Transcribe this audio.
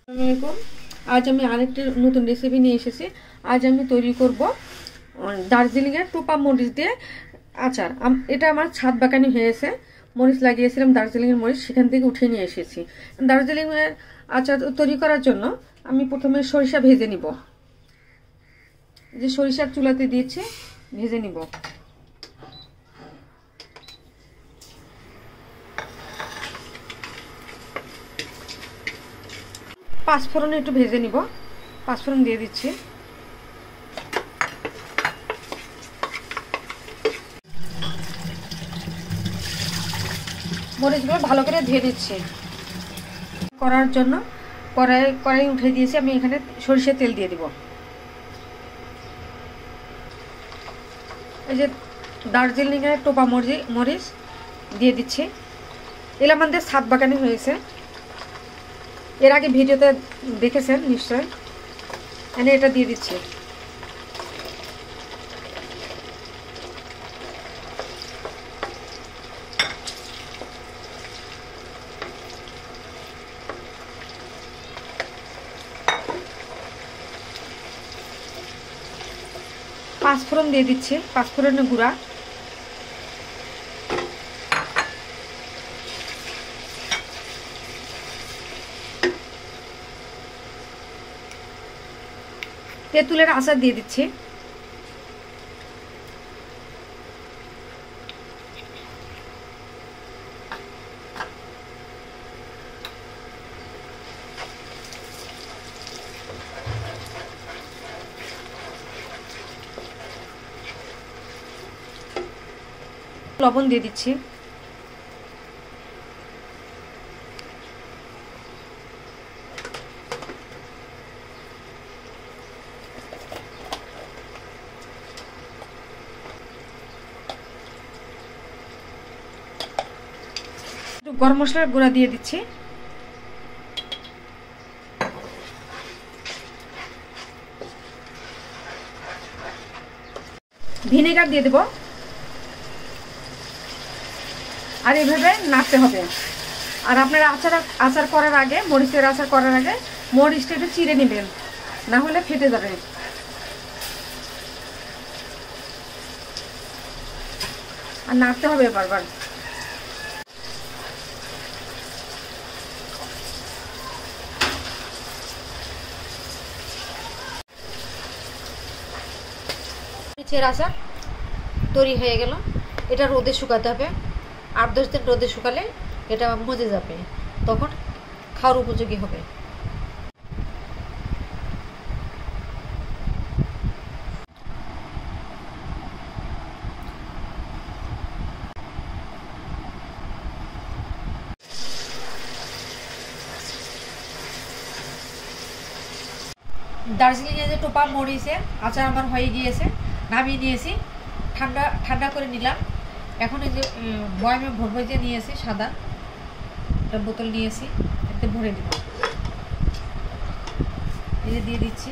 আসসালামাইকুম। আজ আমি আরেকটি নতুন রেসিপি নিয়ে এসেছি। আজ আমি তৈরি করব দার্জিলিংয়ের টোপা মরিচ দিয়ে আচার। এটা আমার ছাদ বাগানে হয়েছে, মরিচ লাগিয়েছিলাম, দার্জিলিংয়ের মরিচ, সেখান থেকে উঠিয়ে নিয়ে এসেছি। দার্জিলিংয়ের আচার তৈরি করার জন্য আমি প্রথমে সরিষা ভেজে নিব। যে সরিষার চুলাতে দিয়েছি, ভেজে নিব। পাঁচফোড়ন একটু ভেজে নিব। পাঁচফোড়ন দিয়ে দিচ্ছি। মরিচগুলো ভালো করে ধুয়ে দিচ্ছি। করার জন্য কড়াই উঠে দিয়েছি। আমি এখানে সরিষার তেল দিয়ে দিব। এই যে দার্জিলিংয়ের টোপা মরিচ দিয়ে দিচ্ছি। এগুলো আমাদের ছাদ বাগানে হয়েছে, এর আগে ভিডিওতে দেখেছেন নিশ্চয়। এনে এটা দিয়ে দিচ্ছি। পাঁচফোড়ন দিয়ে দিচ্ছি, পাঁচফোড়নের গুঁড়া। তেঁতুলের আচার দিয়ে দিচ্ছি। লবণ দিয়ে দিচ্ছি। গরম মশলার গুঁড়া দিয়ে দিচ্ছি। ভিনেগার দিয়ে দেব। আর এইভাবে নাড়তে হবে। আর আপনারা আচার করার আগে, মরিচের আচার করার আগে মরিচটা একটু চিড়ে নেবেন, না হলে ফেটে যাবে। আর নাড়তে হবে বারবার। মরিচের আচার তৈরি হয়ে গেল। এটা রোদে শুকাতে হবে। 8-10 দিন রোদে শুকালে এটা মজে যাবে, তখন খাওয়ার উপযোগী হবে। দার্জিলিংয়ে যে টোপা মরিচের আচার আমার হয়ে গিয়েছে, নামিয়ে নিয়েছি। ঠান্ডা করে নিলাম। এখন এই যে বয়ামে ভরে নিয়েছি, সাদা একটা বোতল নিয়েছি, এতে ভরে দিব। এই যে দিয়ে দিচ্ছি।